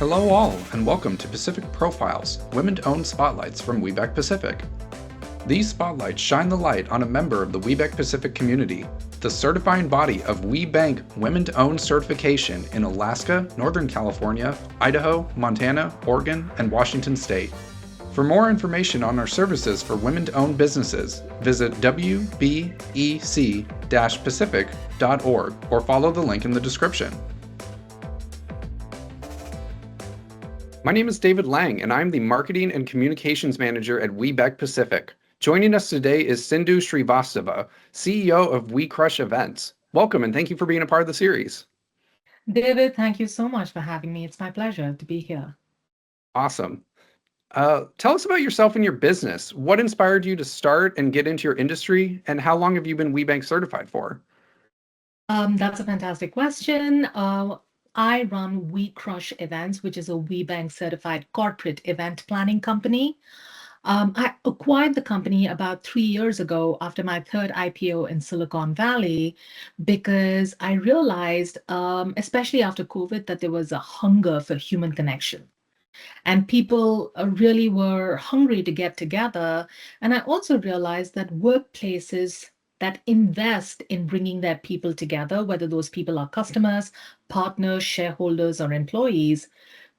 Hello all, and welcome to Pacific Profiles, Women-Owned Spotlights from WBEC-Pacific. These spotlights shine the light on a member of the WBEC-Pacific community, the certifying body of WBEC Women-Owned Certification in Alaska, Northern California, Idaho, Montana, Oregon, and Washington State. For more information on our services for women-owned businesses, visit WBEC-Pacific.org or follow the link in the description. My name is David Lang, and I'm the Marketing and Communications Manager at WBEC-Pacific. Joining us today is Sindhu Srivastava, CEO of We Crush Events. Welcome, and thank you for being a part of the series. David, thank you so much for having me. It's my pleasure to be here. Awesome. Tell us about yourself and your business. What inspired you to start and get into your industry, and how long have you been WBEC certified for? That's a fantastic question. I run We Crush Events, which is a WBEC certified corporate event planning company. I acquired the company about 3 years ago after my third IPO in Silicon Valley because I realized, especially after COVID, that there was a hunger for human connection. And people really were hungry to get together. And I also realized that workplaces that invest in bringing their people together, whether those people are customers, partners, shareholders, or employees,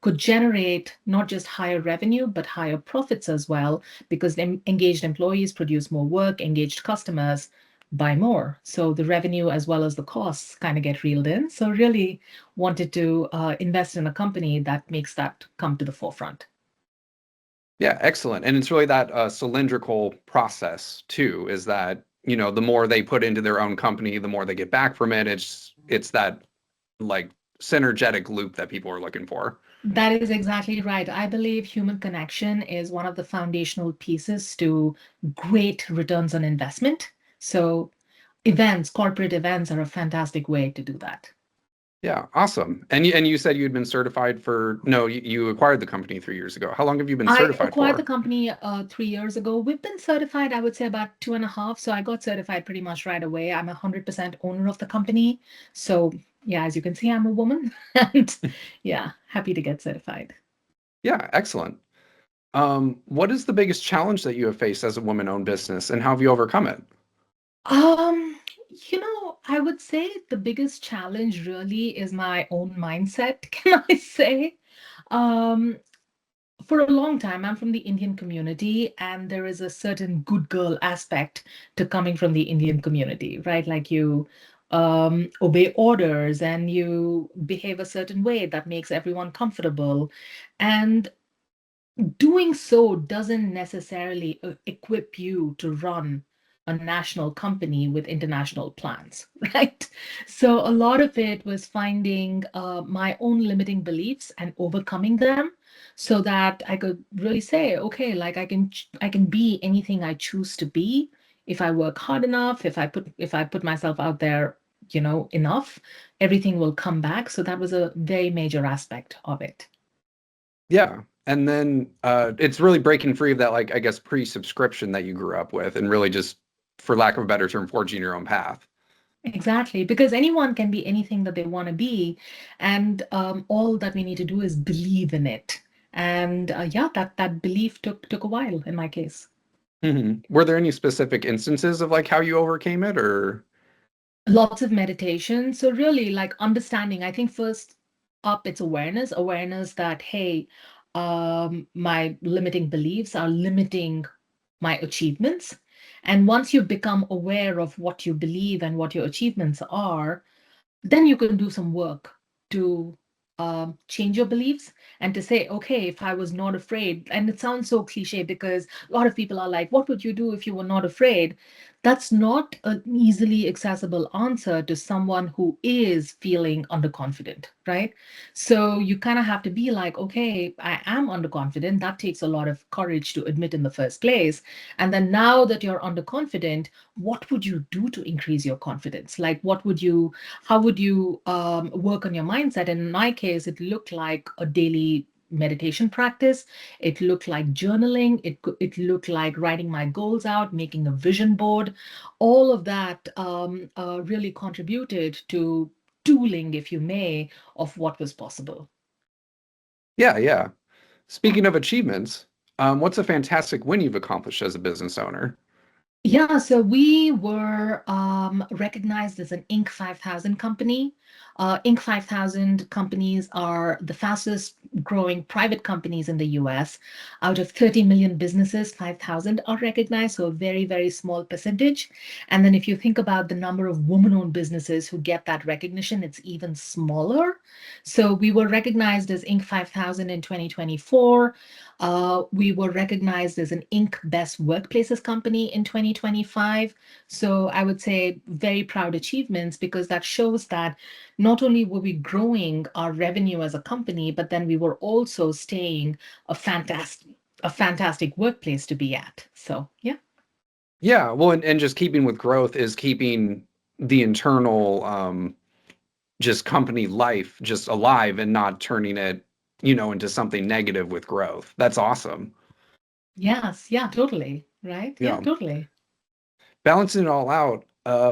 could generate not just higher revenue, but higher profits as well, because engaged employees produce more work, engaged customers buy more. So the revenue as well as the costs kind of get reeled in. So really wanted to invest in a company that makes that come to the forefront. Yeah, excellent. And it's really that cylindrical process too, is that, the more they put into their own company, the more they get back from it. It's that like synergetic loop that people are looking for. That is exactly right. I believe human connection is one of the foundational pieces to great returns on investment. So events, corporate events are a fantastic way to do that. Yeah, awesome. And you said you had been certified for, no, you acquired the company 3 years ago. How long have you been I certified acquired the for? company 3 years ago. We've been certified, I would say, about 2.5. So I got certified pretty much right away. I'm 100% owner of the company. So yeah, as you can see, I'm a woman, and yeah, happy to get certified. Yeah, excellent. What is the biggest challenge that you have faced as a woman-owned business, and how have you overcome it? Um, I would say the biggest challenge really is my own mindset, can I say? Um, for a long time, I'm from the Indian community, and there is a certain good girl aspect to coming from the Indian community, right? Like you obey orders and you behave a certain way that makes everyone comfortable. And doing so doesn't necessarily equip you to run a national company with international plans, right? So a lot of it was finding my own limiting beliefs and overcoming them so that I could really say, okay, like I can be anything I choose to be if I work hard enough, if I put myself out there, enough, everything will come back. So that was a very major aspect of it. Yeah. And then it's really breaking free of that, like, I guess, pre-subscription that you grew up with and really just, for lack of a better term, forging your own path. Exactly, because anyone can be anything that they want to be, and all that we need to do is believe in it. And yeah, that belief took a while in my case. Were there any specific instances of like how you overcame it, or? Lots of meditation. So really, like understanding. I think first up, it's awareness that hey, my limiting beliefs are limiting my achievements. And once you become aware of what you believe and what your achievements are, then you can do some work to change your beliefs and to say, okay, if I was not afraid, and it sounds so cliche because a lot of people are like, what would you do if you were not afraid? That's not an easily accessible answer to someone who is feeling underconfident, right? So you kind of have to be like, okay, I am underconfident. That takes a lot of courage to admit in the first place. And then now that you're underconfident, what would you do to increase your confidence? Like, how would you work on your mindset? And in my case, it looked like a daily meditation practice. It looked like journaling. It looked like writing my goals out, making a vision board. All of that really contributed to tooling, if you may, of what was possible. Yeah, yeah. Speaking of achievements, what's a fantastic win you've accomplished as a business owner? Yeah, so we were recognized as an Inc. 5000 company. Inc. 5000 companies are the fastest growing private companies in the US. Out of 30 million businesses, 5,000 are recognized, so a very, very small percentage. And then if you think about the number of woman-owned businesses who get that recognition, it's even smaller. So we were recognized as Inc. 5000 in 2024. We were recognized as an Inc. Best Workplaces company in 2025. So I would say very proud achievements because that shows that not only were we growing our revenue as a company, but then we were also staying a fantastic workplace to be at. So yeah. Yeah, well, and just keeping with growth is keeping the internal just company life just alive and not turning it, into something negative with growth. That's awesome. Yes, yeah, totally. Right? Yeah, Yeah. totally. Balancing it all out,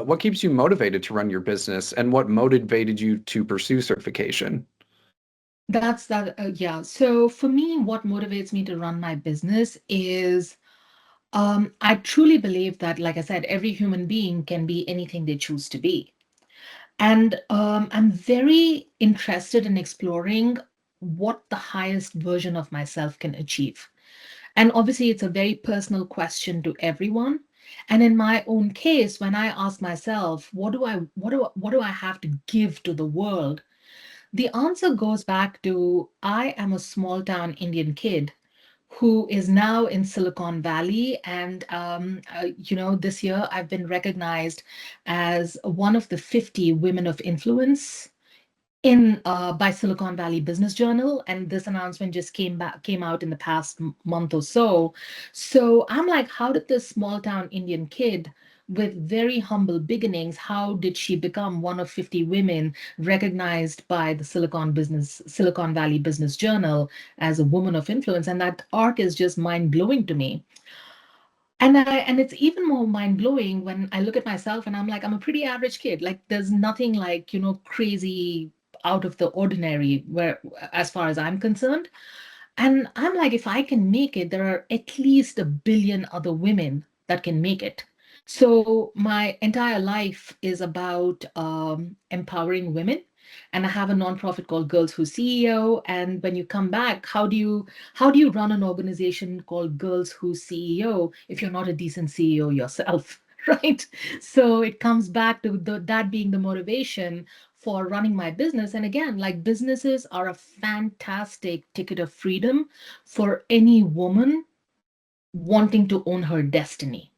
what keeps you motivated to run your business and what motivated you to pursue certification? That's that. Yeah. So for me, what motivates me to run my business is I truly believe that, like I said, every human being can be anything they choose to be. And I'm very interested in exploring what the highest version of myself can achieve. And obviously, it's a very personal question to everyone. And in my own case, when I ask myself, what do I have to give to the world? The answer goes back to I am a small town Indian kid who is now in Silicon Valley. And, this year I've been recognized as one of the 50 women of influence in by Silicon Valley Business Journal, and this announcement just came out in the past month or so. So I'm like, how did this small town Indian kid with very humble beginnings, how did she become one of 50 women recognized by the Silicon Valley Business Journal as a woman of influence? And that arc is just mind blowing to me. And it's even more mind blowing when I look at myself and I'm like, I'm a pretty average kid. Like there's nothing like, crazy out of the ordinary where as far as I'm concerned. And I'm like, if I can make it, there are at least a billion other women that can make it. So my entire life is about empowering women. And I have a nonprofit called Girls Who CEO. And when you come back, how do you run an organization called Girls Who CEO if you're not a decent CEO yourself? Right. So it comes back to that being the motivation for running my business. And again, like businesses are a fantastic ticket of freedom for any woman wanting to own her destiny.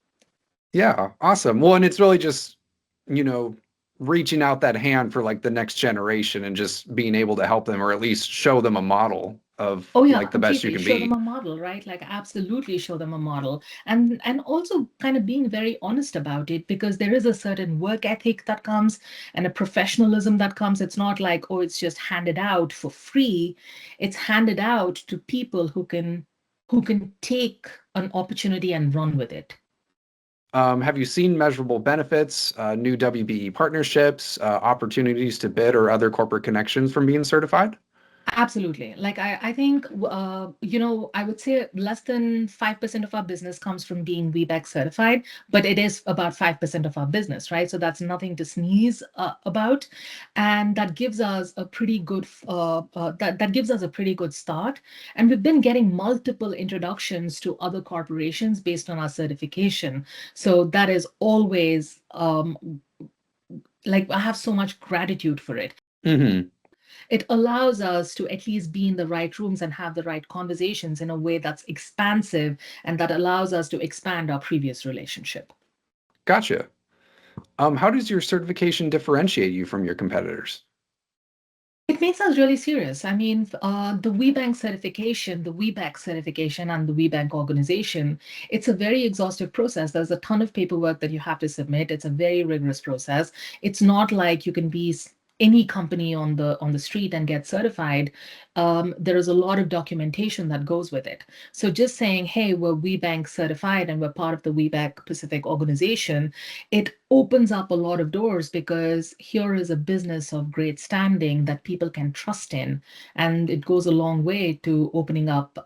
Yeah, awesome. Well, and it's really just, you know, reaching out that hand for like the next generation and just being able to help them or at least show them a model of Oh yeah, like the best you completely. can Show them be. a model, right? Like absolutely show them a model. And also kind of being very honest about it because there is a certain work ethic that comes and a professionalism that comes. It's not like, oh, it's just handed out for free. It's handed out to people who can take an opportunity and run with it. Have you seen measurable benefits, new WBE partnerships, opportunities to bid or other corporate connections from being certified? Absolutely. Like I think, I would say less than 5% of our business comes from being WBEC certified, but it is about 5% of our business, right? So that's nothing to sneeze about. And that gives us a pretty good, that gives us a pretty good start. And we've been getting multiple introductions to other corporations based on our certification. So that is always, like I have so much gratitude for it. Hmm. It allows us to at least be in the right rooms and have the right conversations in a way that's expansive and that allows us to expand our previous relationship. Gotcha. How does your certification differentiate you from your competitors? It makes us really serious. I mean, the WeBank certification, the WeBank certification, and the WeBank organization, it's a very exhaustive process. There's a ton of paperwork that you have to submit. It's a very rigorous process. It's not like you can be any company on the street and get certified, there is a lot of documentation that goes with it. So just saying, hey, we're WeBank certified and we're part of the WeBank Pacific organization, it opens up a lot of doors because here is a business of great standing that people can trust in, and it goes a long way to opening up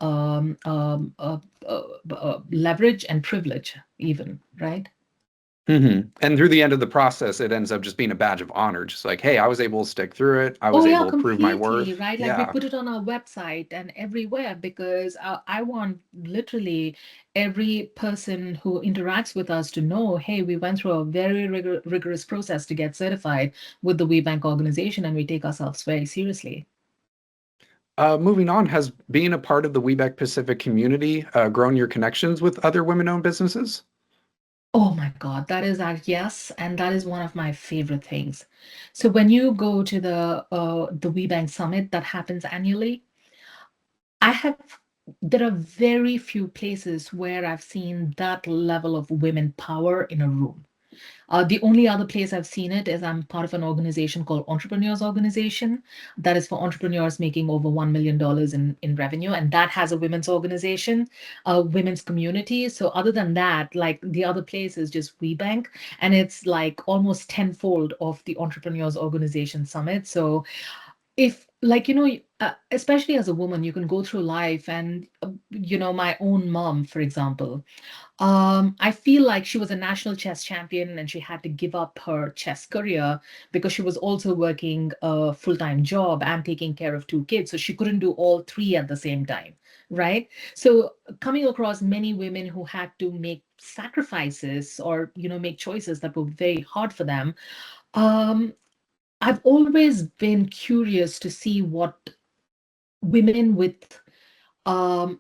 leverage and privilege, even, right? And through the end of the process, it ends up just being a badge of honor. Just like, hey, I was able to stick through it. I Oh was yeah, able to prove my completely, worth. right? Like we Yeah. put it on our website and everywhere because I want literally every person who interacts with us to know, hey, we went through a very rigorous process to get certified with the WeBank organization, and we take ourselves very seriously. Moving on, has being a part of the WeBank Pacific community grown your connections with other women-owned businesses? Oh my God, that is yes, and that is one of my favorite things. So when you go to the WeBank Summit that happens annually, I have there are very few places where I've seen that level of women power in a room. The only other place I've seen it is I'm part of an organization called Entrepreneurs Organization that is for entrepreneurs making over $1 million in revenue. And that has a women's organization, a women's community. So other than that, like the other place is just WeBank. And it's like almost tenfold of the Entrepreneurs Organization Summit. So if like especially as a woman, you can go through life and my own mom, for example, I feel like she was a national chess champion and she had to give up her chess career because she was also working a full-time job and taking care of two kids. So she couldn't do all three at the same time, right? So coming across many women who had to make sacrifices or, make choices that were very hard for them. Um, I've always been curious to see what women with um,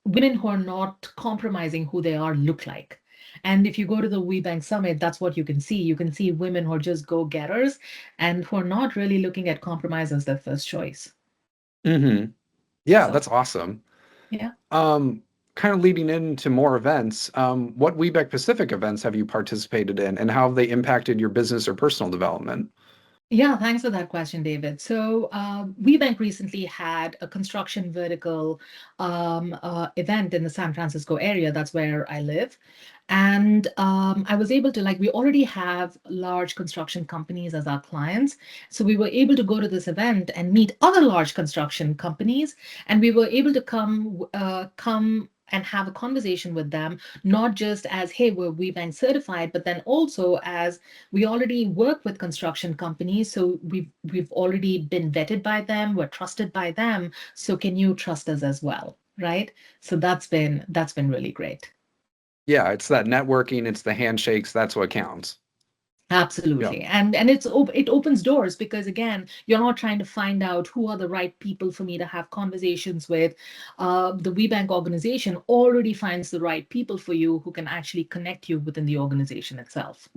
women who are not compromising who they are look like. And if you go to the WeBank Summit, that's what you can see. You can see women who are just go-getters and who are not really looking at compromise as their first choice. hmm Yeah, So, that's awesome. yeah. Um, Kind of leading into more events, what WeBank Pacific events have you participated in, and how have they impacted your business or personal development? Yeah, thanks for that question, David. So, WeBank recently had a construction vertical event in the San Francisco area. That's where I live. And I was able to, like, we already have large construction companies as our clients. So, we were able to go to this event and meet other large construction companies. And we were able to come and have a conversation with them, not just as, hey, we're WeBank certified, but then also as we already work with construction companies, so we've already been vetted by them, we're trusted by them, so can you trust us as well, right? So that's been really great. Yeah, it's that networking, it's the handshakes, that's what counts. Yeah. Absolutely. And it opens doors because again, you're not trying to find out who are the right people for me to have conversations with. The WeBank organization already finds the right people for you who can actually connect you within the organization itself.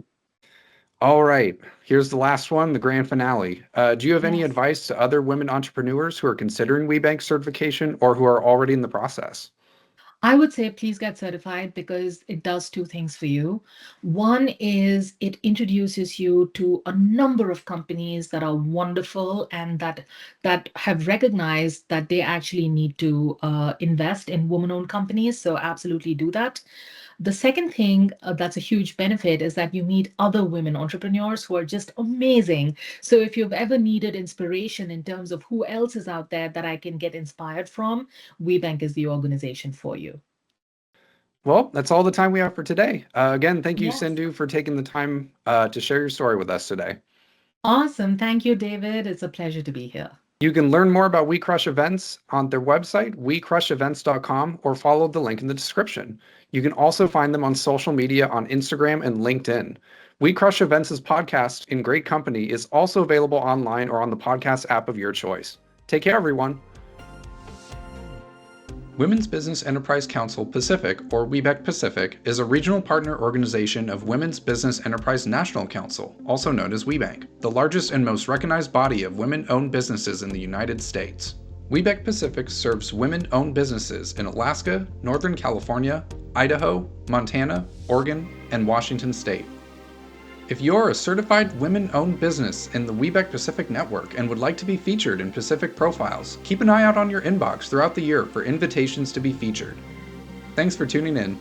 All right, here's the last one, the grand finale. Do you have any Yes. advice to other women entrepreneurs who are considering WeBank certification or who are already in the process? I would say please get certified because it does two things for you. One is it introduces you to a number of companies that are wonderful and that have recognized that they actually need to invest in woman-owned companies. So absolutely do that. The second thing that's a huge benefit is that you meet other women entrepreneurs who are just amazing. So if you've ever needed inspiration in terms of who else is out there that I can get inspired from, WeBank is the organization for you. Well, that's all the time we have for today. Again, thank you, Yes. Sindhu, for taking the time to share your story with us today. Awesome. Thank you, David. It's a pleasure to be here. You can learn more about We Crush Events on their website, wecrushevents.com, or follow the link in the description. You can also find them on social media on Instagram and LinkedIn. We Crush Events' podcast, In Great Company, is also available online or on the podcast app of your choice. Take care, everyone. Women's Business Enterprise Council Pacific, or WBEC Pacific, is a regional partner organization of Women's Business Enterprise National Council, also known as WBEC, the largest and most recognized body of women-owned businesses in the United States. WBEC Pacific serves women-owned businesses in Alaska, Northern California, Idaho, Montana, Oregon, and Washington State. If you're a certified women-owned business in the WBEC-Pacific network and would like to be featured in Pacific Profiles, keep an eye out on your inbox throughout the year for invitations to be featured. Thanks for tuning in.